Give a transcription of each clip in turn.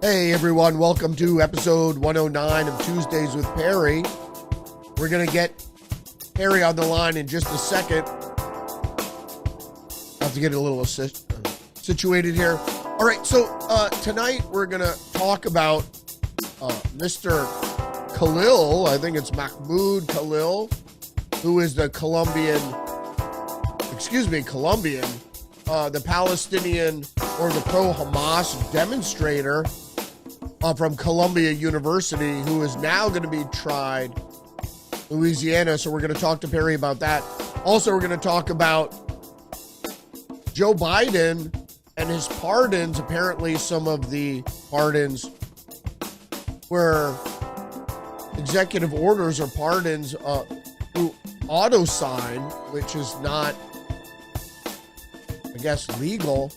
Hey everyone, welcome to episode 109 of Tuesdays with Perry. We're going to get Perry on the line in just a second. I have to get a little situated here. All right, so tonight we're going to talk about Mr. Khalil, I think it's Mahmoud Khalil, who is the Colombian, the Palestinian or the pro-Hamas demonstrator from Columbia University, who is now going to be tried in Louisiana. So we're going to talk to Perry about that. Also, we're going to talk about Joe Biden and his pardons. Apparently, some of the pardons were executive orders or pardons through auto sign, which is not, I guess, legal.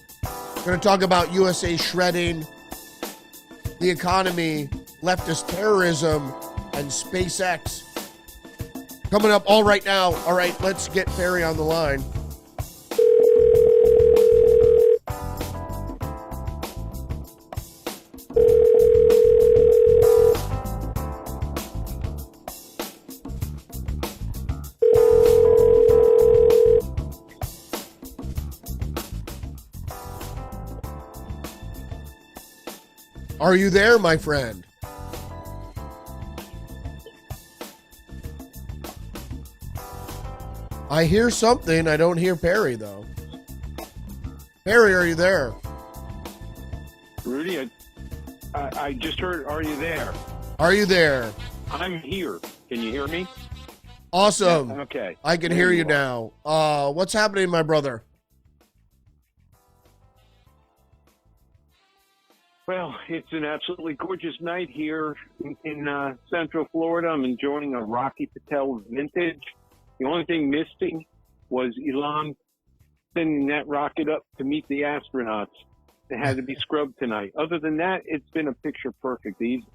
We're going to talk about USA shredding the economy, leftist terrorism, and SpaceX. Coming up all right now. All right, let's get Perry on the line. Are you there, my friend? I hear something. I don't hear Perry, though. Perry, are you there? Rudy, I just heard, are you there? Are you there? I'm here. Can you hear me? Awesome. Yeah, okay. I can hear you now. What's happening, my brother? Well, it's an absolutely gorgeous night here in Central Florida. I'm enjoying a Rocky Patel vintage. The only thing missing was Elon sending that rocket up to meet the astronauts. It had to be scrubbed tonight. Other than that, it's been a picture perfect evening.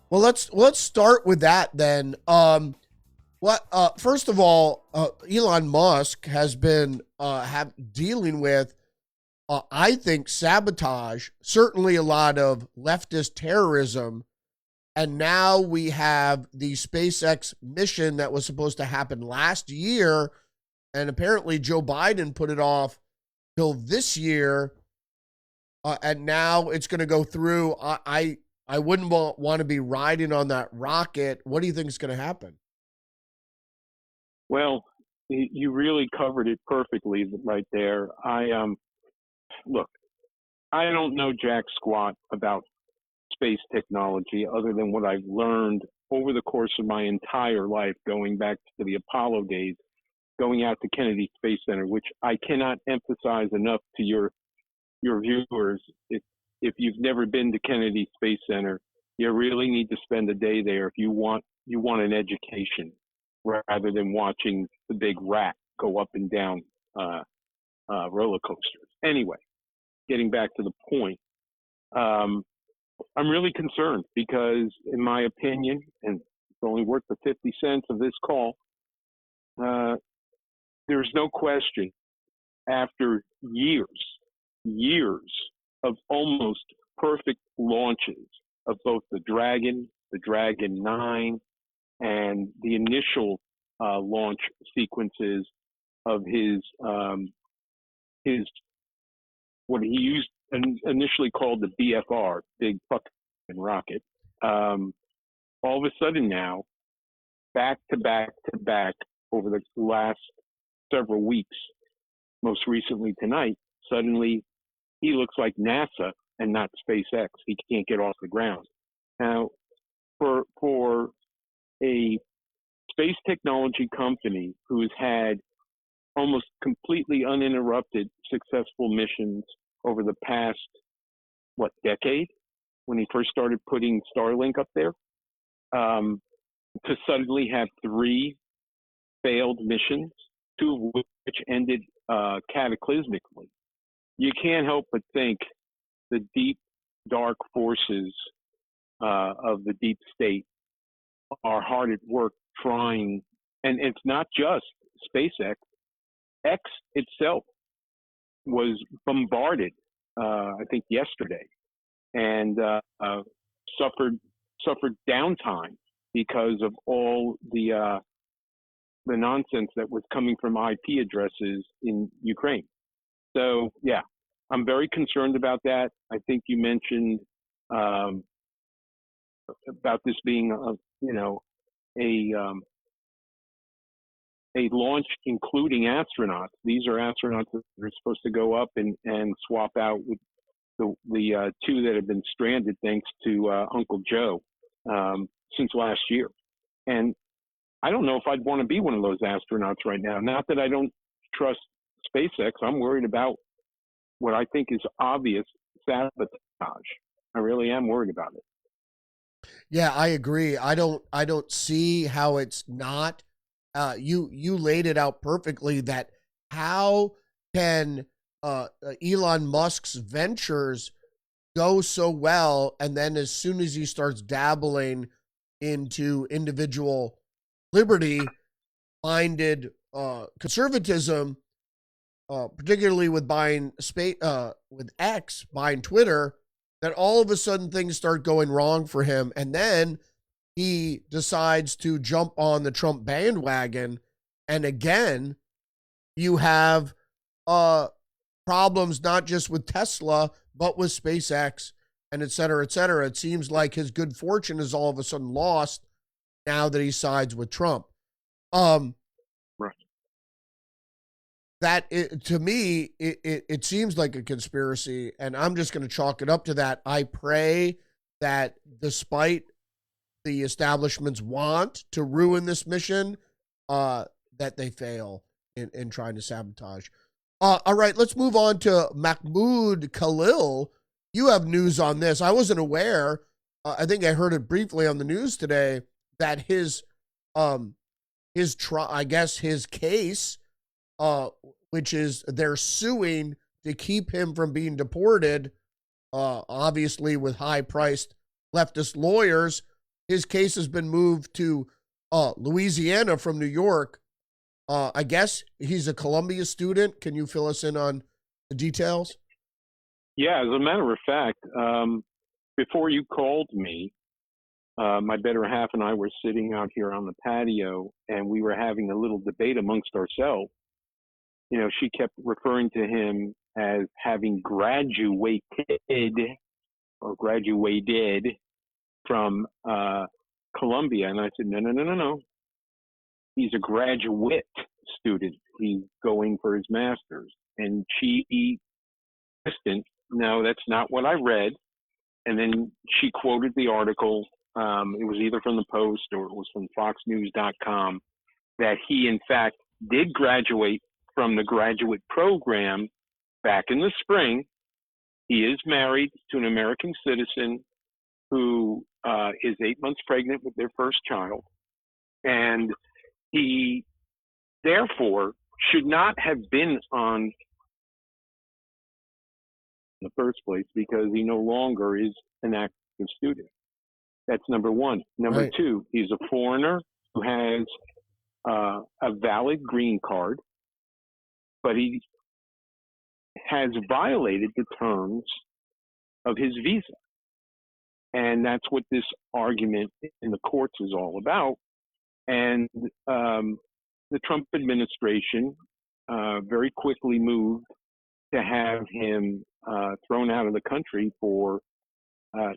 Well, let's start with that then. First of all, Elon Musk has been dealing with, I think, sabotage, certainly a lot of leftist terrorism. And now we have the SpaceX mission that was supposed to happen last year. And apparently Joe Biden put it off till this year. And now it's going to go through. I wouldn't want to be riding on that rocket. What do you think is going to happen? Well, you really covered it perfectly right there. Look, I don't know jack squat about space technology other than what I've learned over the course of my entire life, going back to the Apollo days, going out to Kennedy Space Center, which I cannot emphasize enough to your viewers. If you've never been to Kennedy Space Center, you really need to spend a day there if you want an education rather than watching the big rat go up and down roller coasters. Anyway, getting back to the point, I'm really concerned because, in my opinion, and it's only worth the 50 cents of this call, there's no question after years of almost perfect launches of both the Dragon 9, and the initial launch sequences of his what he used initially called the BFR, big fucking rocket. All of a sudden now, back to back over the last several weeks, most recently tonight, suddenly he looks like NASA and not SpaceX. He can't get off the ground. Now, for a space technology company who has had almost completely uninterrupted successful missions over the past, decade, when he first started putting Starlink up there, to suddenly have 3 failed missions, 2 of which ended cataclysmically. You can't help but think the deep, dark forces of the deep state are hard at work trying, and it's not just SpaceX. X itself was bombarded, I think yesterday, and suffered downtime because of all the nonsense that was coming from IP addresses in Ukraine. So yeah, I'm very concerned about that. I think you mentioned about this being a launch including astronauts. These are astronauts that are supposed to go up and swap out with the two that have been stranded thanks to Uncle Joe since last year. And I don't know if I'd want to be one of those astronauts right now. Not that I don't trust SpaceX. I'm worried about what I think is obvious sabotage. I really am worried about it. Yeah, I agree. I don't see how it's not. You laid it out perfectly. That how can Elon Musk's ventures go so well, and then as soon as he starts dabbling into individual liberty-minded conservatism, particularly with buying space, with X buying Twitter, that all of a sudden things start going wrong for him, and then he decides to jump on the Trump bandwagon, and again, you have problems not just with Tesla but with SpaceX and et cetera, et cetera. It seems like his good fortune is all of a sudden lost now that he sides with Trump. Right. That to me, it seems like a conspiracy, and I'm just going to chalk it up to that. I pray that despite the establishment's want to ruin this mission, that they fail in trying to sabotage. All right, let's move on to Mahmoud Khalil. You have news on this. I wasn't aware. I think I heard it briefly on the news today that his case, which is they're suing to keep him from being deported, obviously with high-priced leftist lawyers. His case has been moved to Louisiana from New York. I guess he's a Columbia student. Can you fill us in on the details? Yeah, as a matter of fact, before you called me, my better half and I were sitting out here on the patio, and we were having a little debate amongst ourselves. You know, she kept referring to him as having graduated from Columbia, and I said, no. He's a graduate student. He's going for his master's. And she insisted, no, that's not what I read. And then she quoted the article. It was either from the Post or it was from FoxNews.com that he, in fact, did graduate from the graduate program back in the spring. He is married to an American citizen who is 8 months pregnant with their first child. And he, therefore, should not have been on in the first place because he no longer is an active student. That's number one. Number Right. two, he's a foreigner who has a valid green card, but he has violated the terms of his visa. And that's what this argument in the courts is all about. And the Trump administration very quickly moved to have him thrown out of the country for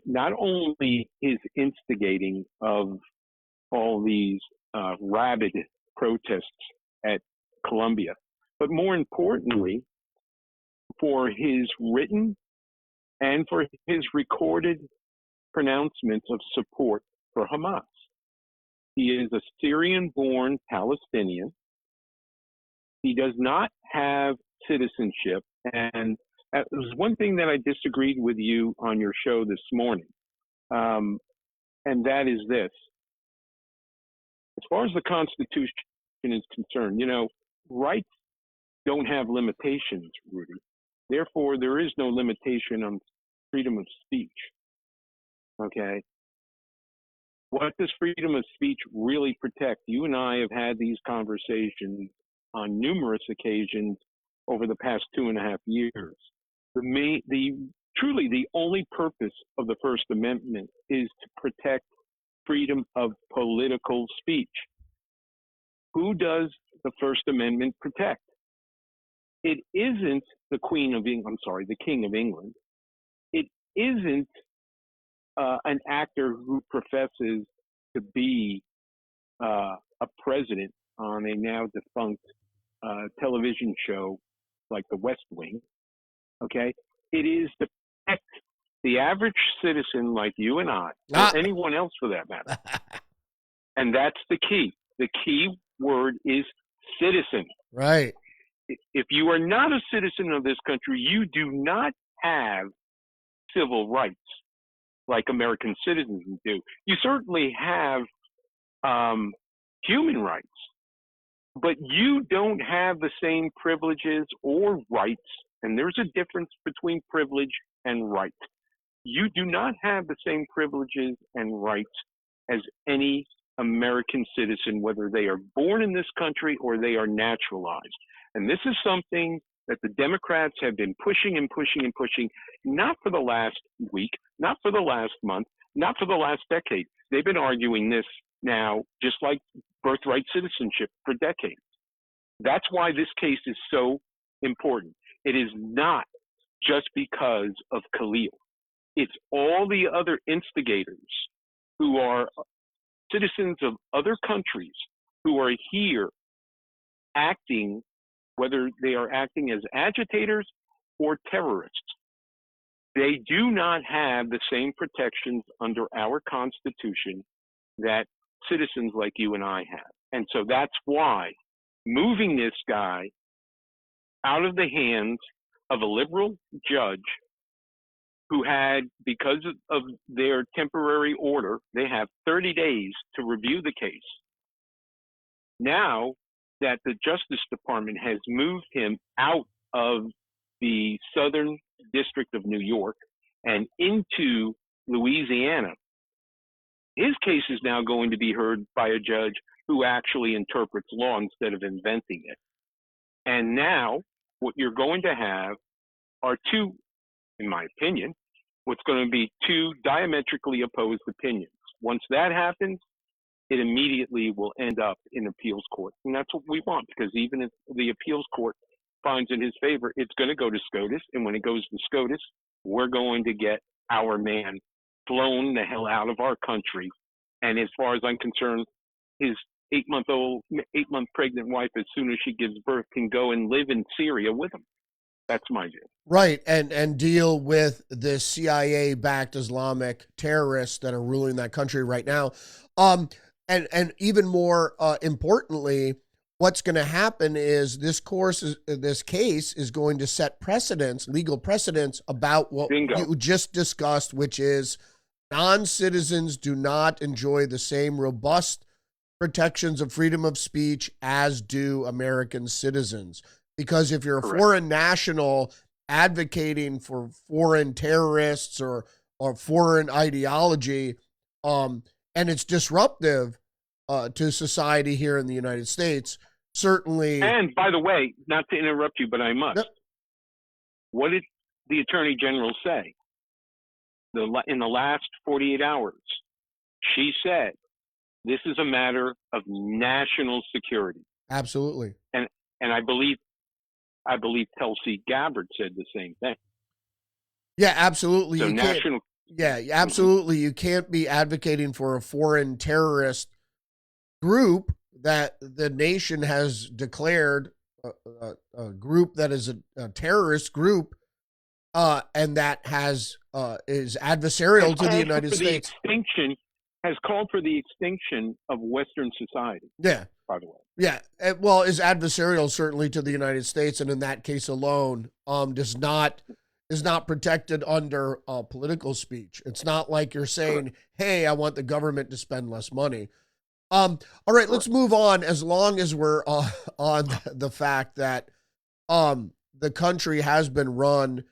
not only his instigating of all these rabid protests at Columbia, but more importantly, for his written and for his recorded pronouncements of support for Hamas. He is a Syrian-born Palestinian. He does not have citizenship. And that was one thing that I disagreed with you on your show this morning. And that is this. As far as the Constitution is concerned, you know, rights don't have limitations, Rudy. Therefore, there is no limitation on freedom of speech. Okay? What does freedom of speech really protect? You and I have had these conversations on numerous occasions over the past 2.5 years. The truly the only purpose of the First Amendment is to protect freedom of political speech. Who does the First Amendment protect? It isn't the the King of England. It isn't an actor who professes to be a president on a now defunct television show like The West Wing. Okay, it is to protect the average citizen like you and I, or anyone else for that matter. And that's the key. The key word is citizen. Right. If you are not a citizen of this country, you do not have civil rights like American citizens do. You certainly have human rights, but you don't have the same privileges or rights. And there's a difference between privilege and right. You do not have the same privileges and rights as any American citizen, whether they are born in this country or they are naturalized. And this is something that the Democrats have been pushing and pushing and pushing, not for the last week, not for the last month, not for the last decade. They've been arguing this now, just like birthright citizenship, for decades. That's why this case is so important. It is not just because of Khalil. It's all the other instigators who are citizens of other countries who are here acting, whether they are acting as agitators or terrorists. They do not have the same protections under our Constitution that citizens like you and I have. And so that's why moving this guy out of the hands of a liberal judge who had, because of their temporary order, they have 30 days to review the case. Now that the Justice Department has moved him out of the Southern District of New York and into Louisiana, his case is now going to be heard by a judge who actually interprets law instead of inventing it. And now what you're going to have are two, in my opinion, what's going to be two diametrically opposed opinions. Once that happens, it immediately will end up in appeals court. And that's what we want, because even if the appeals court finds in his favor, it's going to go to SCOTUS. And when it goes to SCOTUS, we're going to get our man flown the hell out of our country. And as far as I'm concerned, his 8-month pregnant wife, as soon as she gives birth, can go and live in Syria with him. That's my view. Right, and deal with the CIA-backed Islamic terrorists that are ruling that country right now. And even more importantly, what's going to happen is this case is going to set precedents, legal precedents, about what you just discussed, which is non-citizens do not enjoy the same robust protections of freedom of speech as do American citizens. Because if you're a foreign national advocating for foreign terrorists or foreign ideology, and it's disruptive to society here in the United States, certainly. And by the way, not to interrupt you, but I must. Yep. What did the Attorney General say? In the last 48 hours, she said, this is a matter of national security. Absolutely. And I believe Tulsi Gabbard said the same thing. Yeah, absolutely. So absolutely. You can't be advocating for a foreign terrorist group that the nation has declared a group that is a terrorist group, and that is adversarial to the United States. Has called for the extinction of Western society. Yeah. By the way. Yeah. Well, is adversarial certainly to the United States, and in that case alone, is not protected under political speech. It's not like you're saying, hey, I want the government to spend less money. All right, let's move on, as long as we're on the fact that the country has been run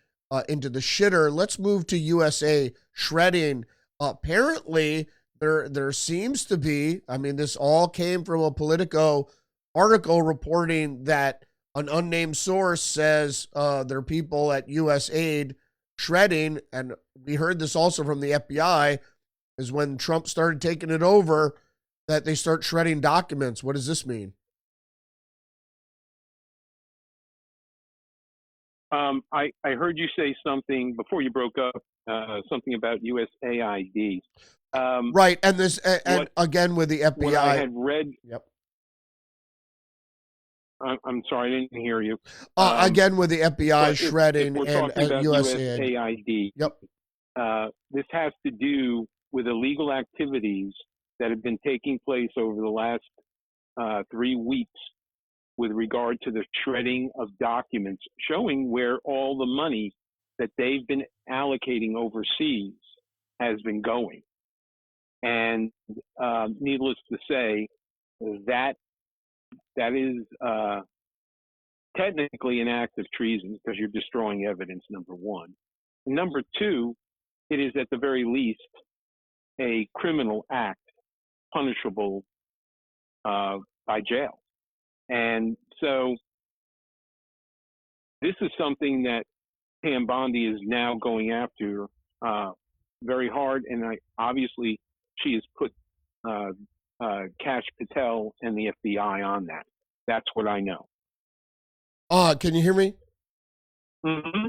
into the shitter. Let's move to USA shredding. Apparently, there seems to be, I mean, this all came from a Politico article reporting that an unnamed source says there are people at USAID shredding, and we heard this also from the FBI, is when Trump started taking it over, that they start shredding documents. What does this mean? I heard you say something before you broke up, something about USAID. Right, and this, and again with the FBI. What I had read. Yep. I'm sorry, I didn't hear you. Again with the FBI shredding if we're and talking about USAID. Yep. This has to do with illegal activities that have been taking place over the last 3 weeks with regard to the shredding of documents showing where all the money that they've been allocating overseas has been going. And needless to say, that is technically an act of treason because you're destroying evidence, number one. And number two, it is at the very least a criminal act punishable by jail. And so this is something that Pam Bondi is now going after very hard, and obviously she has put Kash Patel and the FBI on that. That's what I know. Can you hear me? Mm-hmm.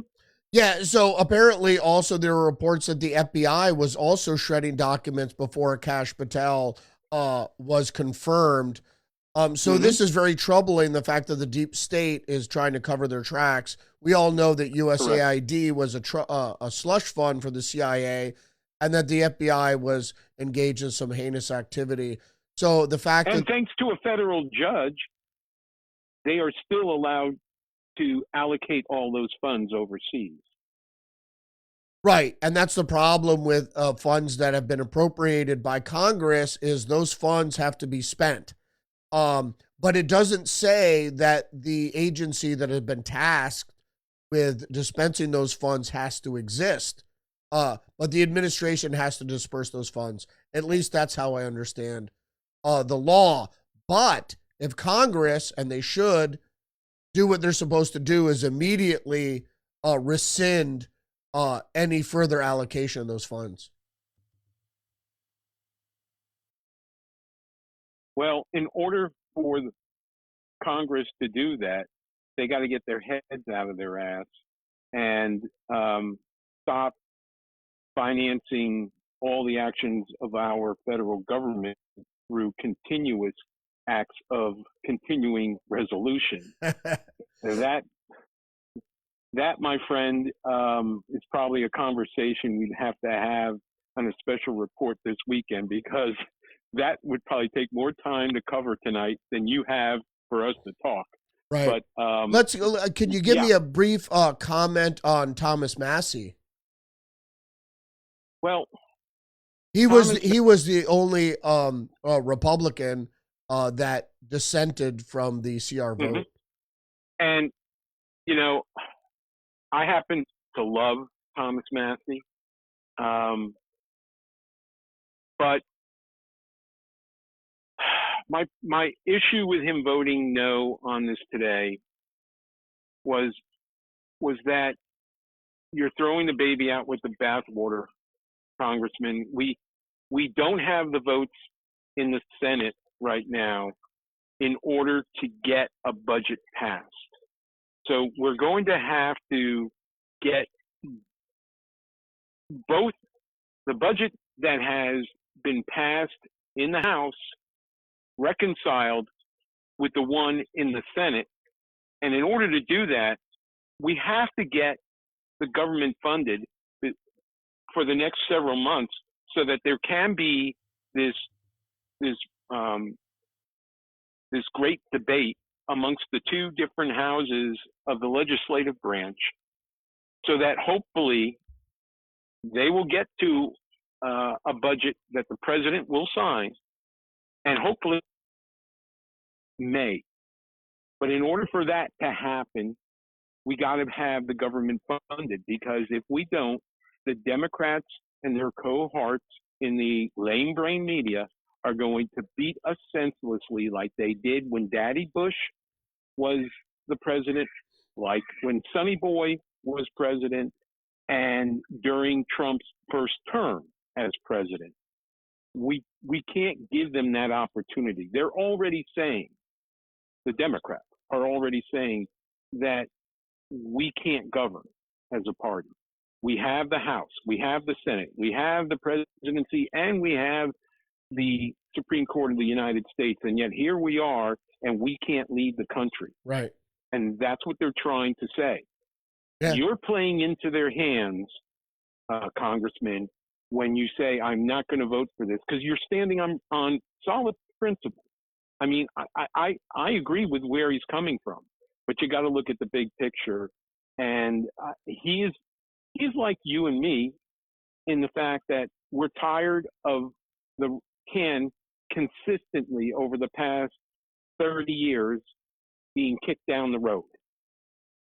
Yeah, so apparently also there were reports that the FBI was also shredding documents before Kash Patel was confirmed. So this is very troubling, the fact that the deep state is trying to cover their tracks. We all know that USAID was a slush fund for the CIA, and that the FBI was engaged in some heinous activity. So the fact and that... thanks to a federal judge, they are still allowed to allocate all those funds overseas. Right, and that's the problem with funds that have been appropriated by Congress, is those funds have to be spent. But it doesn't say that the agency that has been tasked with dispensing those funds has to exist. But the administration has to disperse those funds. At least that's how I understand the law. But if Congress, and they should, do what they're supposed to do, is immediately rescind any further allocation of those funds. Well, in order for Congress to do that, they got to get their heads out of their ass and stop financing all the actions of our federal government through continuous acts of continuing resolution. That, my friend, is probably a conversation we'd have to have on a special report this weekend, because that would probably take more time to cover tonight than you have for us to talk. Right. But can you give me a brief comment on Thomas Massie? Well, he was the only Republican that dissented from the CR vote. And you know, I happen to love Thomas Massie, but my issue with him voting no on this today was that you're throwing the baby out with the bathwater, Congressman. We don't have the votes in the Senate right now in order to get a budget passed. So we're going to have to get both the budget that has been passed in the House reconciled with the one in the Senate. And in order to do that, we have to get the government funded for the next several months so that there can be this great debate amongst the two different houses of the legislative branch, so that hopefully they will get to a budget that the president will sign, and hopefully May. But in order for that to happen, we got to have the government funded, because if we don't, the Democrats and their cohorts in the lame brain media are going to beat us senselessly, like they did when Daddy Bush was the president, like when Sonny Boy was president, and during Trump's first term as president. We can't give them that opportunity. They're already saying, the Democrats are already saying that we can't govern as a party. We have the House, we have the Senate, we have the presidency, and we have the Supreme Court of the United States, and yet here we are, and we can't lead the country. Right. And that's what they're trying to say. Yeah. You're playing into their hands, Congressman, when you say, I'm not going to vote for this, because you're standing on solid principle. I mean, I agree with where he's coming from, but you got to look at the big picture. And he's like you and me in the fact that we're tired of the can consistently over the past 30 years being kicked down the road.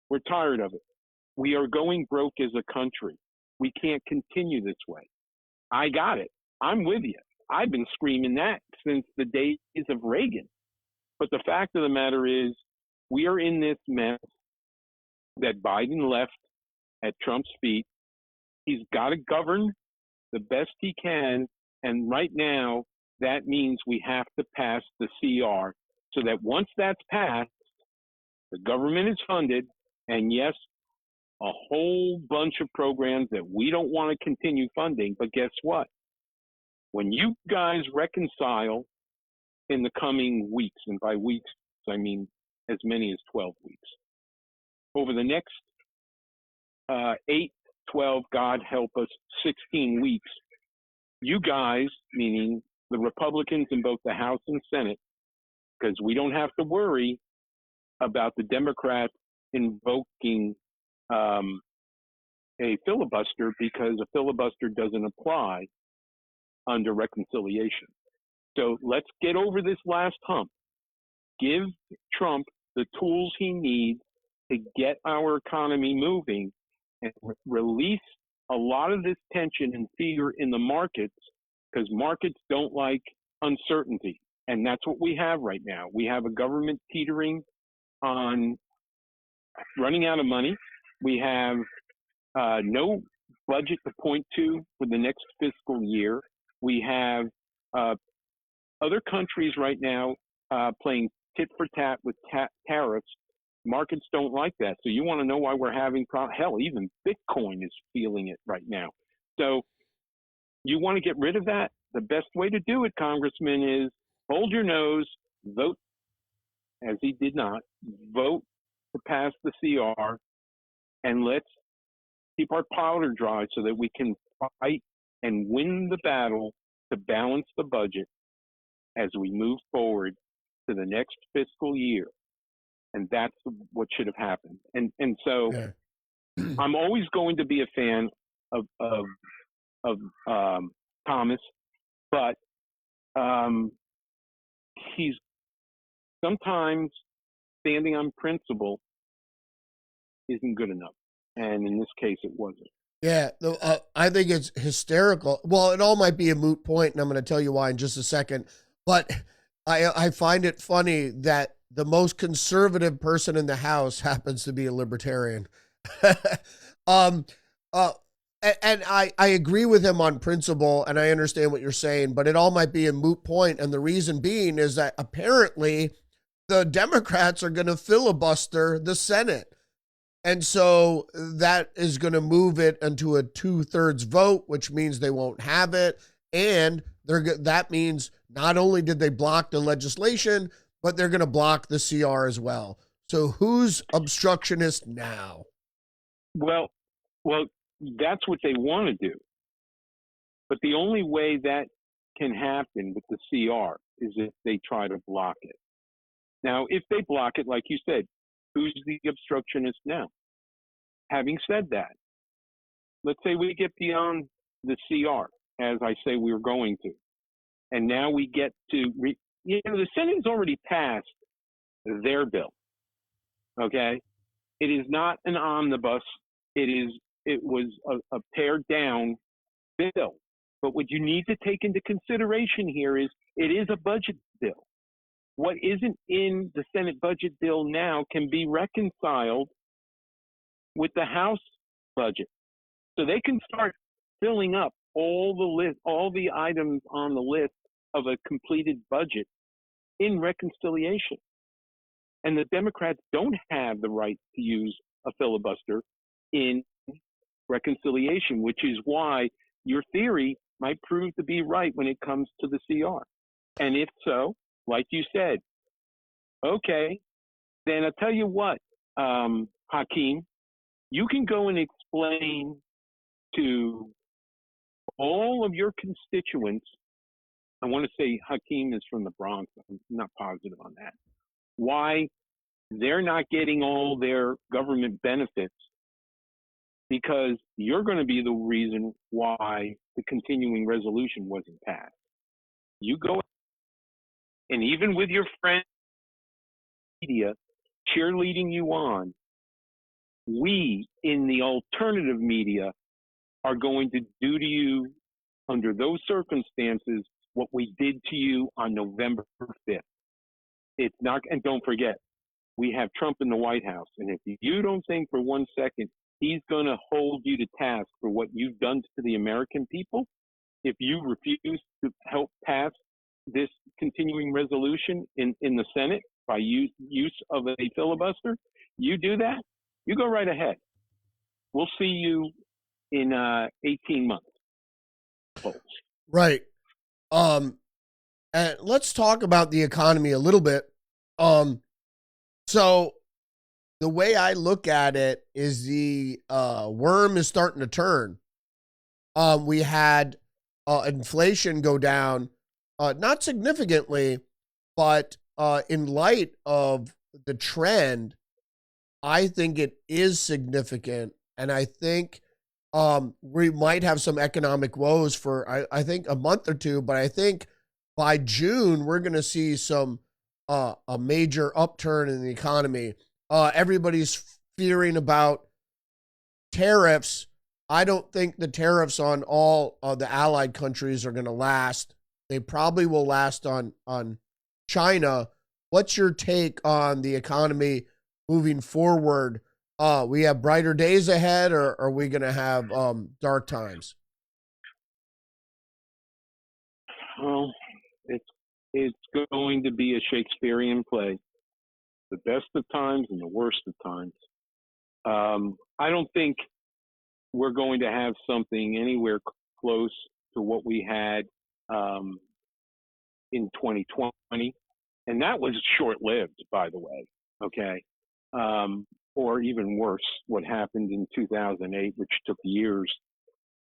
We're tired of it. We are going broke as a country. We can't continue this way. I got it. I'm with you. I've been screaming that since the days of Reagan. But the fact of the matter is, we are in this mess that Biden left at Trump's feet. He's got to govern the best he can. And right now, that means we have to pass the CR so that once that's passed, the government is funded. And yes, a whole bunch of programs that we don't want to continue funding. But guess what? When you guys reconcile in the coming weeks, and by weeks, I mean as many as 12 weeks, over the next 8, 12, God help us, 16 weeks, you guys, meaning the Republicans in both the House and Senate, because we don't have to worry about the Democrats invoking a filibuster, because a filibuster doesn't apply under reconciliation. So let's get over this last hump. Give Trump the tools he needs to get our economy moving and release a lot of this tension and fear in the markets, because markets don't like uncertainty. And that's what we have right now. We have a government teetering on running out of money. We have no budget to point to for the next fiscal year. We have other countries right now playing tit for tat with tariffs. Markets don't like that. So you want to know why we're having hell, even Bitcoin is feeling it right now. So you want to get rid of that? The best way to do it, Congressman, is hold your nose, vote, as he did not, vote to pass the CR, and let's keep our powder dry so that we can fight and win the battle to balance the budget as we move forward to the next fiscal year. And that's what should have happened. And so I'm always going to be a fan of Thomas, but he's sometimes standing on principle isn't good enough. And in this case, it wasn't. Yeah, I think it's hysterical. Well, it all might be a moot point, and I'm going to tell you why in just a second. But I find it funny that the most conservative person in the House happens to be a libertarian. And I agree with him on principle, and I understand what you're saying, but it all might be a moot point. And the reason being is that apparently the Democrats are going to filibuster the Senate. And so that is going to move it into a 2/3 vote, which means they won't have it. And that means not only did they block the legislation, but they're going to block the CR as well. So who's obstructionist now? Well, that's what they want to do. But the only way that can happen with the CR is if they try to block it. Now, if they block it, like you said, who's the obstructionist now? Having said that, let's say we get beyond the CR, as I say we were going to, and now we get to, the Senate's already passed their bill, okay? It is not an omnibus. It was a pared down bill. But what you need to take into consideration here is it is a budget bill. What isn't in the Senate budget bill now can be reconciled with the House budget. So they can start filling up all the items on the list of a completed budget in reconciliation. And the Democrats don't have the right to use a filibuster in reconciliation, which is why your theory might prove to be right when it comes to the CR. And if so, like you said, okay, then I'll tell you what, Hakeem, you can go and explain to all of your constituents. I want to say Hakeem is from the Bronx. I'm not positive on that. Why they're not getting all their government benefits, because you're going to be the reason why the continuing resolution wasn't passed. You go, and even with your friends media cheerleading you on, we in the alternative media are going to do to you under those circumstances what we did to you on November 5th. It's not, and don't forget, we have Trump in the White House. And if you don't think for 1 second he's going to hold you to task for what you've done to the American people, if you refuse to help pass this continuing resolution in the Senate by use of a filibuster, you do that, you go right ahead. We'll see you in 18 months. Right. And let's talk about the economy a little bit. So the way I look at it is the worm is starting to turn. We had inflation go down, not significantly, but in light of the trend, I think it is significant. And I think we might have some economic woes for, I think, a month or two, but I think by June, we're going to see some a major upturn in the economy. Everybody's fearing about tariffs. I don't think the tariffs on all the allied countries are going to last. They probably will last on China. What's your take on the economy moving forward? We have brighter days ahead, or are we going to have dark times? Well, it's going to be a Shakespearean play, the best of times and the worst of times. I don't think we're going to have something anywhere close to what we had in 2020, and that was short-lived, by the way. Okay. Or even worse, what happened in 2008, which took years.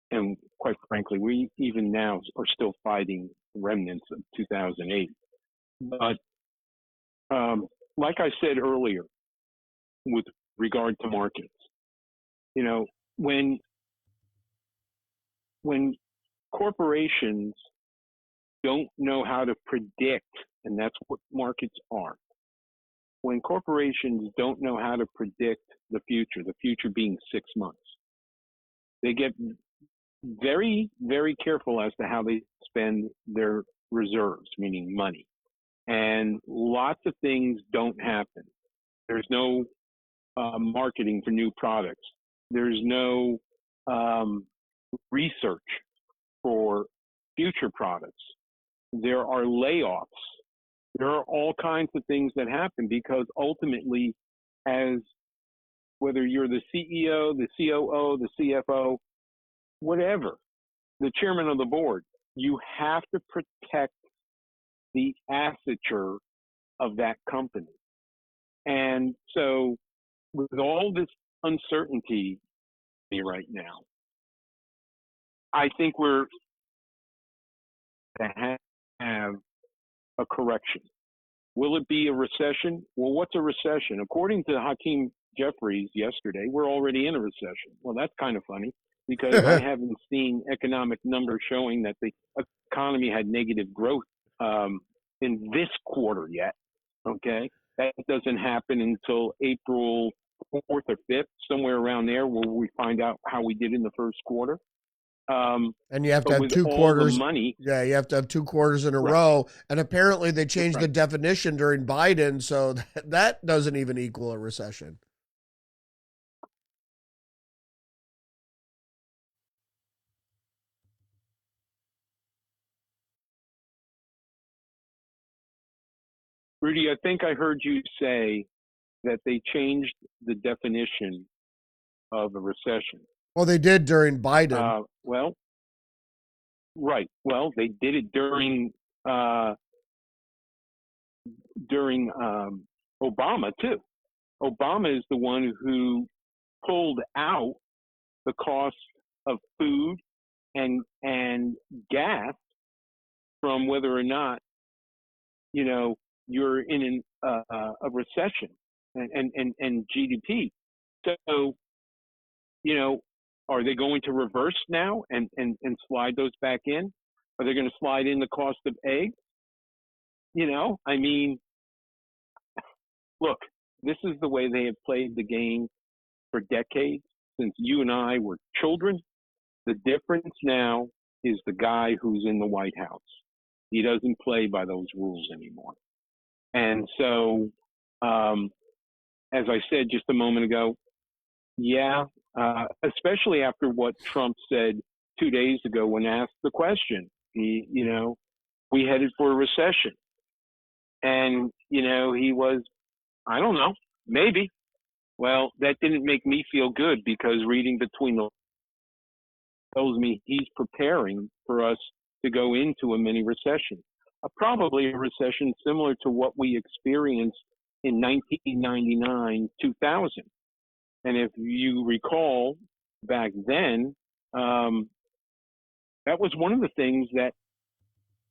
And quite frankly, we even now are still fighting remnants of 2008. But like I said earlier, with regard to markets, you know, when corporations don't know how to predict, and that's what markets are. When corporations don't know how to predict the future being 6 months, they get very, very careful as to how they spend their reserves, meaning money. And lots of things don't happen. There's no marketing for new products. There's no research for future products. There are layoffs. There are all kinds of things that happen because ultimately, as whether you're the CEO, the COO, the CFO, whatever, the chairman of the board, you have to protect the asseture of that company. And so with all this uncertainty right now, I think we're to have a correction. Will it be a recession? Well, what's a recession? According to Hakeem Jeffries yesterday, we're already in a recession. Well, that's kind of funny because I haven't seen economic numbers showing that the economy had negative growth in this quarter yet. Okay. That doesn't happen until April 4th or 5th, somewhere around there, where we find out how we did in the first quarter. And you have to have 2 quarters. Money, yeah, you have to have 2 quarters in a row. And apparently they changed the definition during Biden, so that doesn't even equal a recession. Rudy, I think I heard you say that they changed the definition of a recession. Well, they did during Biden. Well, right. Well, they did it during Obama too. Obama is the one who pulled out the cost of food and gas from whether or not you're in a recession and GDP. So are they going to reverse now and slide those back in? Are they going to slide in the cost of eggs? I mean, look, this is the way they have played the game for decades since you and I were children. The difference now is the guy who's in the White House. He doesn't play by those rules anymore. And so, as I said just a moment ago, especially after what Trump said 2 days ago when asked the question, we headed for a recession. And, he was, I don't know, maybe. Well, that didn't make me feel good because reading between the tells me he's preparing for us to go into a mini recession, probably a recession similar to what we experienced in 1999, 2000. And if you recall back then, that was one of the things that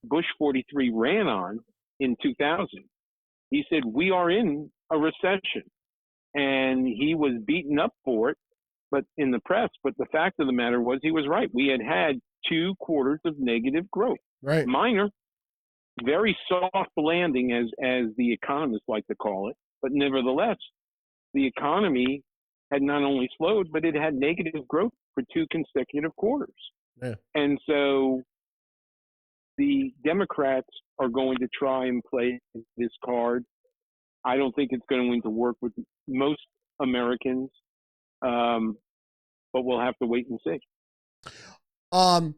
Bush 43 ran on in 2000. He said, we are in a recession. And he was beaten up for it, but in the press. But the fact of the matter was he was right. We had 2 quarters of negative growth. Right. Minor, very soft landing, as the economists like to call it. But nevertheless, the economy had not only slowed, but it had negative growth for 2 consecutive quarters. Yeah. And so the Democrats are going to try and play this card. I don't think it's going to work with most Americans, but we'll have to wait and see. I'm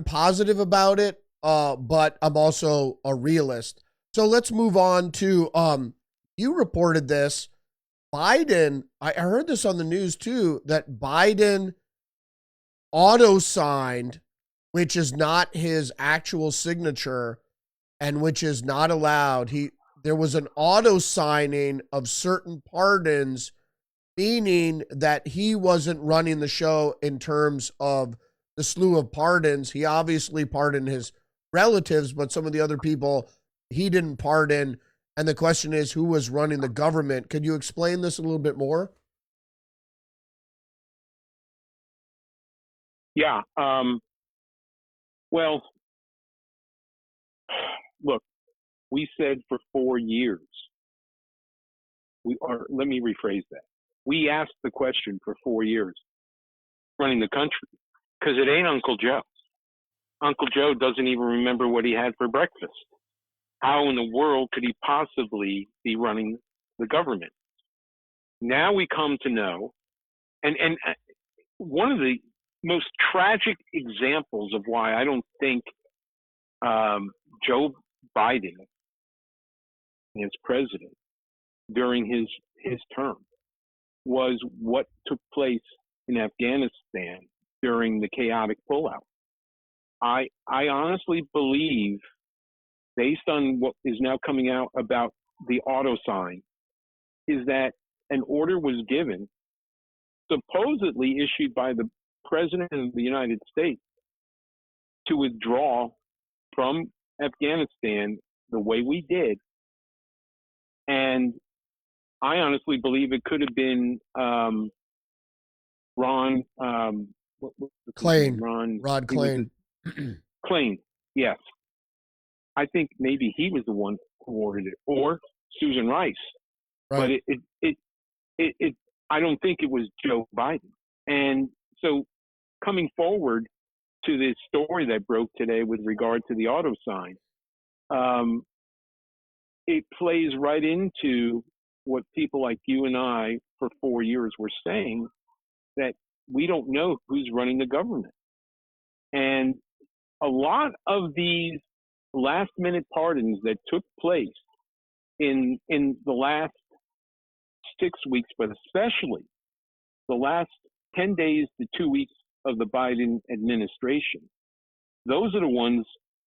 positive about it, but I'm also a realist. So let's move on to you reported this. Biden, I heard this on the news too, that Biden auto-signed, which is not his actual signature and which is not allowed. There was an auto-signing of certain pardons, meaning that he wasn't running the show in terms of the slew of pardons. He obviously pardoned his relatives, but some of the other people he didn't pardon. And the question is, who was running the government? Could you explain this a little bit more? Yeah. Well, look, we said for 4 years, let me rephrase that. We asked the question for 4 years, running the country, because it ain't Uncle Joe. Uncle Joe doesn't even remember what he had for breakfast. How in the world could he possibly be running the government? Now we come to know, and one of the most tragic examples of why I don't think Joe Biden as president during his term was what took place in Afghanistan during the chaotic pullout. I honestly believe, based on what is now coming out about the auto sign, is that an order was given, supposedly issued by the President of the United States, to withdraw from Afghanistan the way we did. And I honestly believe it could have been Rod Klain. Klain, yes. I think maybe he was the one who ordered it, or Susan Rice. Right. But it I don't think it was Joe Biden. And so, coming forward to this story that broke today with regard to the auto sign, it plays right into what people like you and I for 4 years were saying, that we don't know who's running the government. And a lot of these last-minute pardons that took place in the last 6 weeks, but especially the last 10 days to 2 weeks of the Biden administration, those are the ones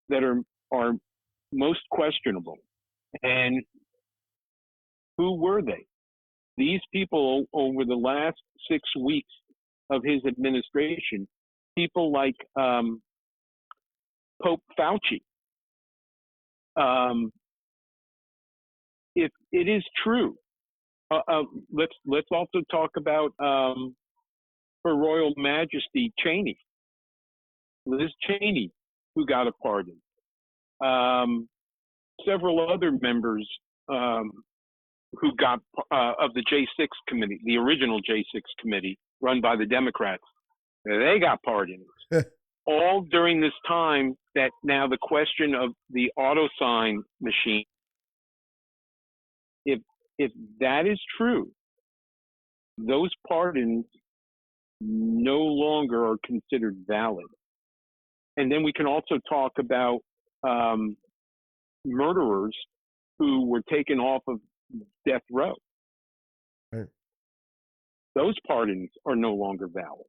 that are most questionable. And who were they? These people over the last 6 weeks of his administration, people like Pope Fauci. If it is true, let's also talk about Her Royal Majesty Cheney, Liz Cheney, who got a pardon. Several other members who got of the J6 committee, the original J6 committee run by the Democrats, they got pardons. All during this time that now the question of the auto sign machine, if that is true, those pardons no longer are considered valid. And then we can also talk about murderers who were taken off of death row. Right. Those pardons are no longer valid.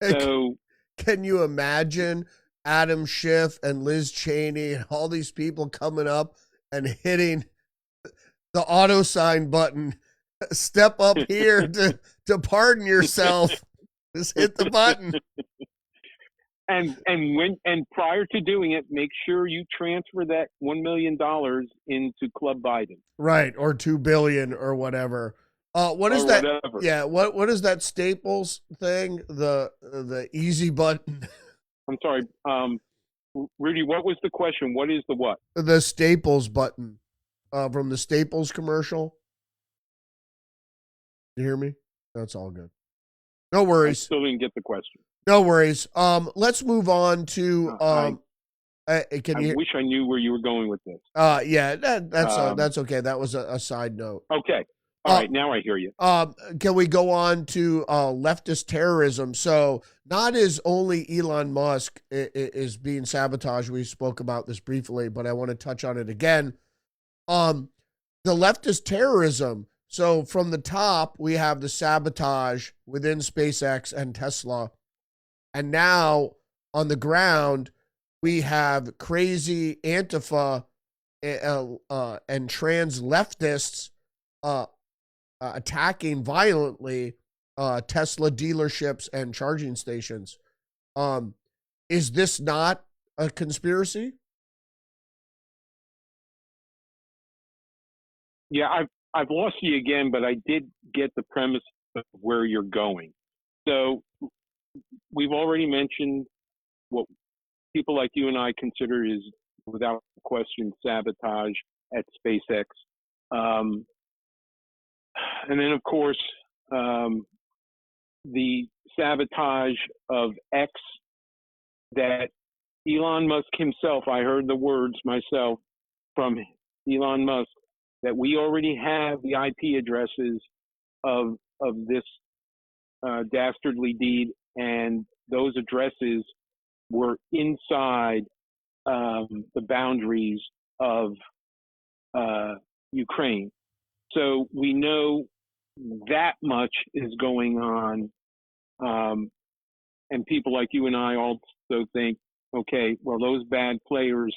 So, can you imagine Adam Schiff and Liz Cheney and all these people coming up and hitting the auto sign button? Step up here to pardon yourself. Just hit the button. And prior to doing it, make sure you transfer that $1 million into Club Biden. Right, or $2 billion or whatever. What is that? Whatever. Yeah, what is that Staples thing? The easy button. I'm sorry, Rudy. What was the question? What is the what? The Staples button from the Staples commercial. You hear me? That's all good. No worries. I still didn't get the question. No worries. Let's move on to I you? wish I knew where you were going with this. Yeah, that's okay. That was a side note. Okay. All right, now I hear you. Can we go on to leftist terrorism? So not as only Elon Musk is being sabotaged. We spoke about this briefly, but I want to touch on it again. The leftist terrorism. So from the top, we have the sabotage within SpaceX and Tesla. And now on the ground, we have crazy Antifa and trans leftists attacking violently Tesla dealerships and charging stations. Is this not a conspiracy? Yeah, I've lost you again, but I did get the premise of where you're going. So we've already mentioned what people like you and I consider is, without question, sabotage at SpaceX. And then, of course, the sabotage of X that Elon Musk himself, I heard the words myself from Elon Musk, that we already have the IP addresses of this dastardly deed, and those addresses were inside the boundaries of Ukraine. So we know that much is going on, and people like you and I also think, okay, well, those bad players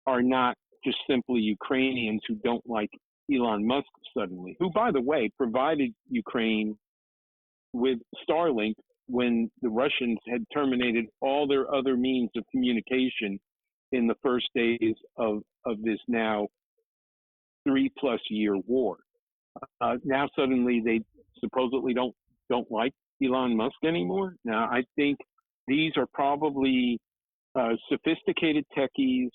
are not just simply Ukrainians who don't like Elon Musk suddenly, who, by the way, provided Ukraine with Starlink when the Russians had terminated all their other means of communication in the first days of this now 3+ year war. Now suddenly they supposedly don't like Elon Musk anymore. Now I think these are probably sophisticated techies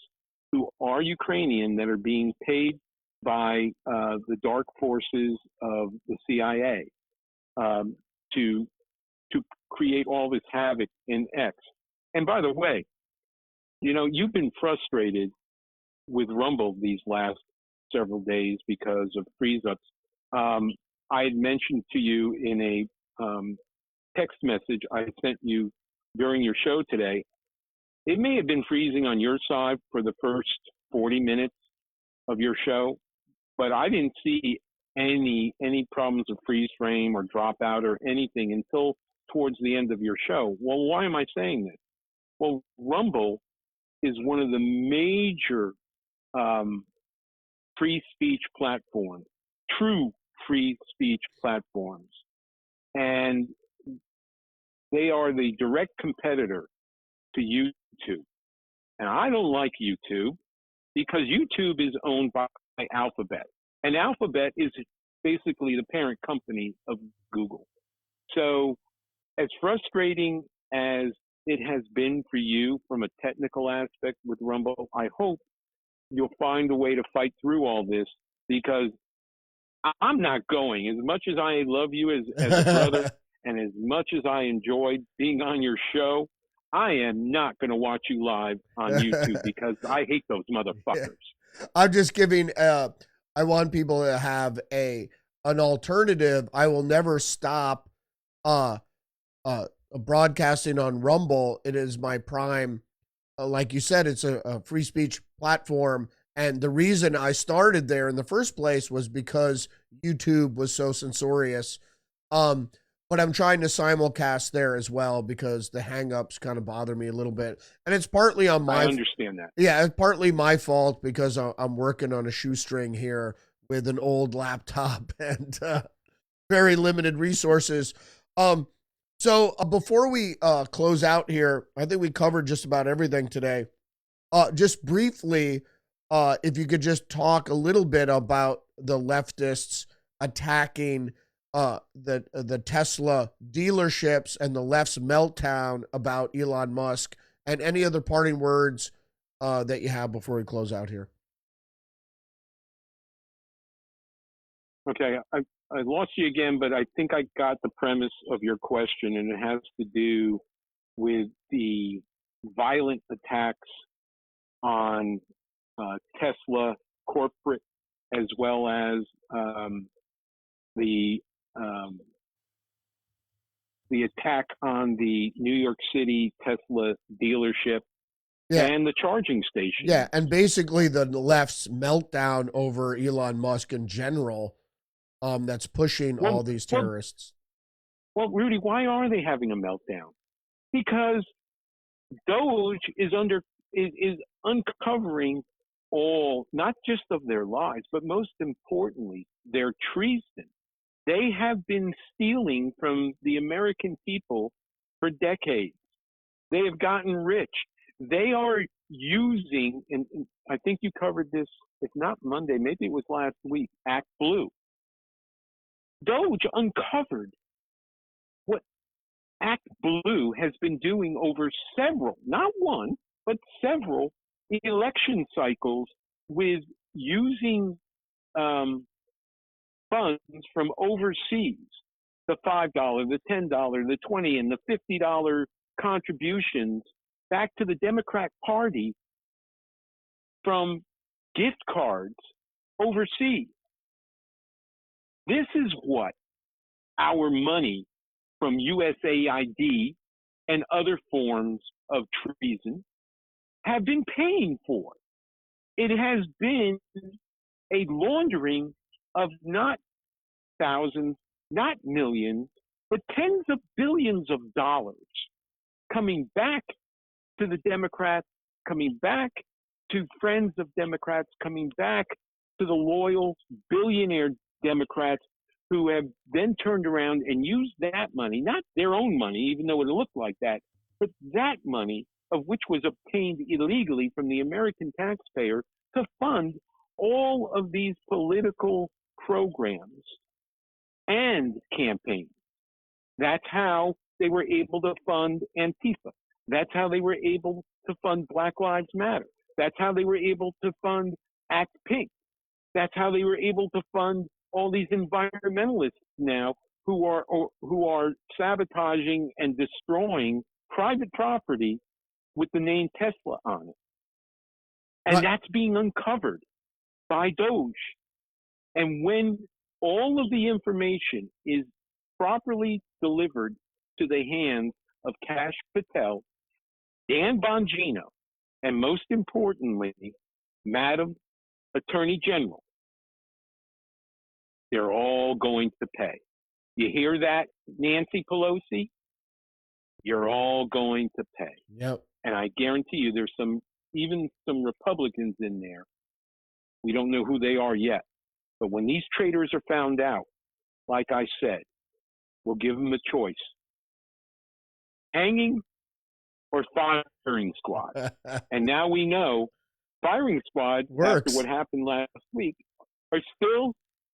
who are Ukrainian that are being paid by the dark forces of the CIA to create all this havoc in X. And by the way, you know, you've been frustrated with Rumble these last several days because of freeze-ups. I had mentioned to you in a text message I sent you during your show today, It may have been freezing on your side for the first 40 minutes of your show, but I didn't see any problems of freeze frame or dropout or anything until towards the end of your show. Well, why am I saying this? Well, Rumble is one of the major free speech platforms, true free speech platforms. And they are the direct competitor to YouTube. And I don't like YouTube because YouTube is owned by Alphabet. And Alphabet is basically the parent company of Google. So as frustrating as it has been for you from a technical aspect with Rumble, I hope you'll find a way to fight through all this, because I'm not going. As much as I love you as a brother and as much as I enjoyed being on your show, I am not going to watch you live on YouTube because I hate those motherfuckers. I'm just giving, I want people to have an alternative. I will never stop broadcasting on Rumble. It is my prime, like you said, it's a free speech platform. And the reason I started there in the first place was because YouTube was so censorious. But I'm trying to simulcast there as well because the hangups kind of bother me a little bit. And it's partly on my... I understand that. Yeah, it's partly my fault because I'm working on a shoestring here with an old laptop and very limited resources. So before we close out here, I think we covered just about everything today. Just briefly, if you could just talk a little bit about the leftists attacking the Tesla dealerships and the left's meltdown about Elon Musk, and any other parting words that you have before we close out here. Okay, I lost you again, but I think I got the premise of your question, and it has to do with the violent attacks on Tesla corporate, as well as the attack on the New York City Tesla dealership. Yeah. And the charging station. Yeah, and basically the left's meltdown over Elon Musk in general, that's pushing all these terrorists. Well, Rudy, why are they having a meltdown? Because Doge is uncovering all, not just of their lies, but most importantly, their treason. They have been stealing from the American people for decades. They have gotten rich. They are using, and I think you covered this, if not Monday, maybe it was last week, Act Blue. Doge uncovered what Act Blue has been doing over several, not one, but several election cycles, with using funds from overseas, the $5, the $10, the $20, and the $50 contributions back to the Democrat Party from gift cards overseas. This is what our money from USAID and other forms of treason have been paying for. It has been a laundering of not thousands, not millions, but tens of billions of dollars coming back to the Democrats, coming back to friends of Democrats, coming back to the loyal billionaire Democrats, who have then turned around and used that money, not their own money, even though it looked like that, but that money, of which was obtained illegally from the American taxpayer, to fund all of these political programs and campaigns. That's how they were able to fund Antifa. That's how they were able to fund Black Lives Matter. That's how they were able to fund Act Pink. That's how they were able to fund all these environmentalists now who are sabotaging and destroying private property with the name Tesla on it. And that's being uncovered by Doge. And when all of the information is properly delivered to the hands of Kash Patel, Dan Bongino, and most importantly, Madam Attorney General, they're all going to pay. You hear that, Nancy Pelosi? You're all going to pay. Yep. And I guarantee you there's even some Republicans in there. We don't know who they are yet. But when these traitors are found out, like I said, we'll give them a choice. Hanging or firing squad. And now we know firing squad, Works. after what happened last week,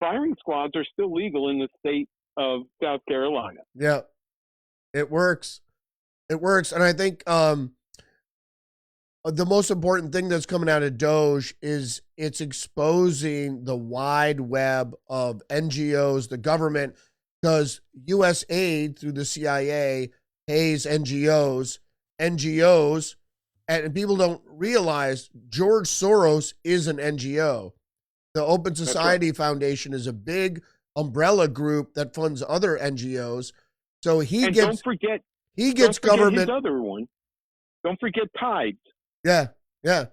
firing squads are still legal in the state of South Carolina. Yeah, it works. It works. And I think the most important thing that's coming out of Doge is it's exposing the wide web of NGOs, the government, because U.S. aid through the CIA pays NGOs, and people don't realize George Soros is an NGO. The Open Society Foundation is a big umbrella group that funds other NGOs. So don't forget government. His other one. Don't forget Tides. Yeah.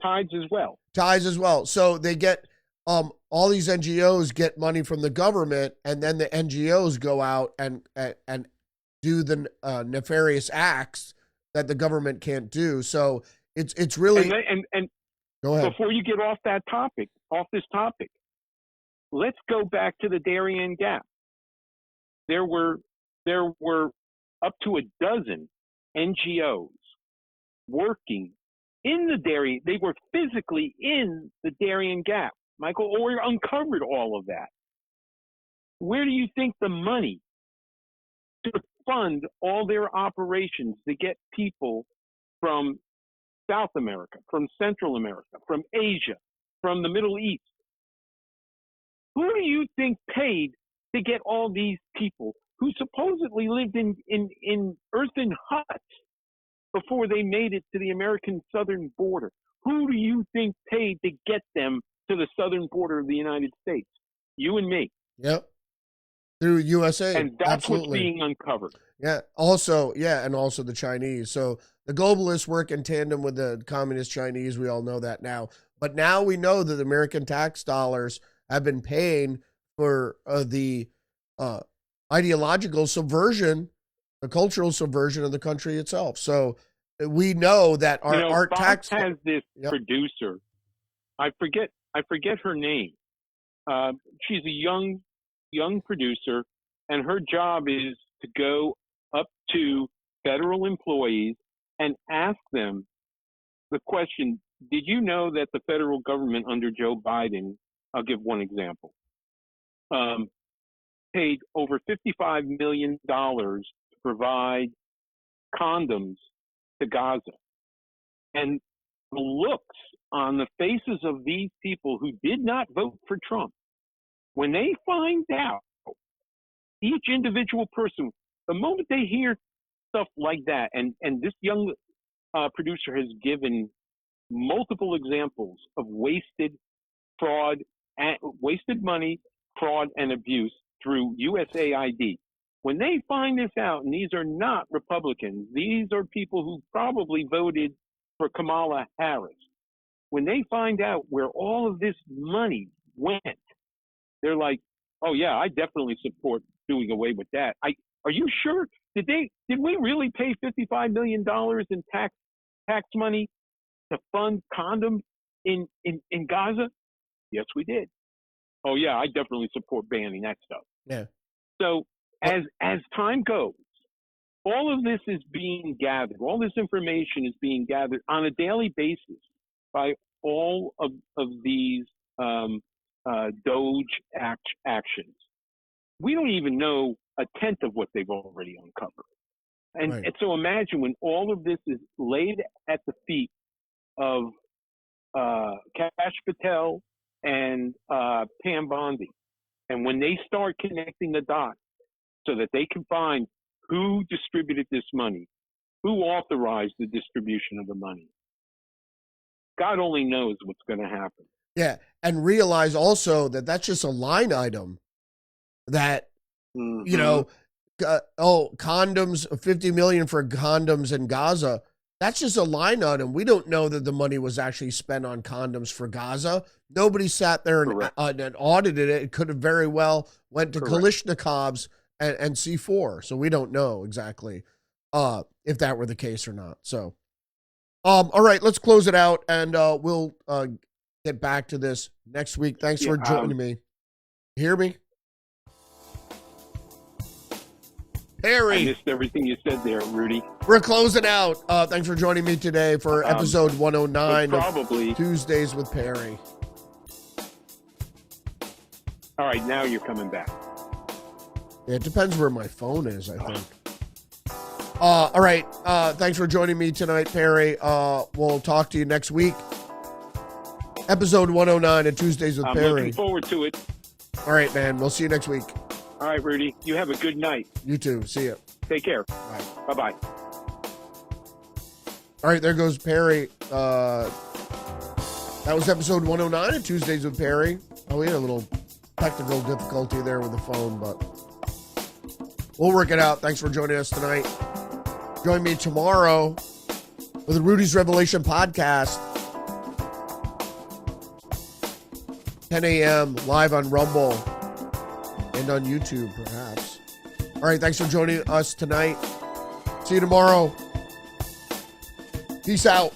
Tides as well. So they get all these NGOs get money from the government, and then the NGOs go out and do the nefarious acts that the government can't do. So it's really and go ahead. Before you get off this topic, let's go back to the Darien Gap. There were up to a dozen NGOs working in the Darien. They were physically in the Darien Gap, Michael, or uncovered all of that. Where do you think the money to fund all their operations to get people from South America, from Central America, from Asia, from the Middle East? Who do you think paid to get all these people who supposedly lived in earthen huts before they made it to the American southern border? Who do you think paid to get them to the southern border of the United States? You and me. Yep. Through USA. And that's Absolutely. what's being uncovered. Yeah. Also the Chinese. So the globalists work in tandem with the communist Chinese. We all know that now. But now we know that the American tax dollars have been paying for the ideological subversion, the cultural subversion of the country itself. So we know that our Fox tax has this producer. I forget her name. She's a young producer, and her job is to go up to federal employees and ask them the question, did you know that the federal government under Joe Biden, I'll give one example, paid over $55 million to provide condoms to Gaza? And the looks on the faces of these people who did not vote for Trump, when they find out, each individual person, the moment they hear stuff like that, and this young producer has given multiple examples of wasted money, fraud, and abuse through USAID. When they find this out, and these are not Republicans, these are people who probably voted for Kamala Harris. When they find out where all of this money went, they're like, oh yeah, I definitely support doing away with that. Are you sure? Did we really pay $55 million in tax money to fund condoms in Gaza? Yes, we did. Oh yeah, I definitely support banning that stuff. Yeah. So as time goes, all of this is being gathered. All this information is being gathered on a daily basis by all of these Doge actions. We don't even know a tenth of what they've already uncovered. And so imagine when all of this is laid at the feet of Kash Patel and Pam Bondi, and when they start connecting the dots so that they can find who distributed this money, who authorized the distribution of the money, God only knows what's going to happen. Yeah, and realize also that that's just a line item that, condoms, $50 million for condoms in Gaza. That's just a line item. We don't know that the money was actually spent on condoms for Gaza. Nobody sat there and audited it. It could have very well went to Kalashnikovs and C4. So we don't know exactly if that were the case or not. So, all right, let's close it out, and we'll get back to this next week. Thanks for joining me. Hear me? Perry. I missed everything you said there, Rudy. We're closing out. Thanks for joining me today for episode 109 of Tuesdays with Perry. All right, now you're coming back. Yeah, it depends where my phone is, I think. All right. Thanks for joining me tonight, Perry. We'll talk to you next week. Episode 109 of Tuesdays with Perry. I'm looking forward to it. All right, man. We'll see you next week. All right, Rudy. You have a good night. You too. See ya. Take care. Bye. Bye-bye. All right, there goes Perry. That was episode 109 of Tuesdays with Perry. Oh, we had a little technical difficulty there with the phone, but we'll work it out. Thanks for joining us tonight. Join me tomorrow for the Rudy's Revelation podcast. 10 a.m. live on Rumble and on YouTube, perhaps. All right, thanks for joining us tonight. See you tomorrow. Peace out.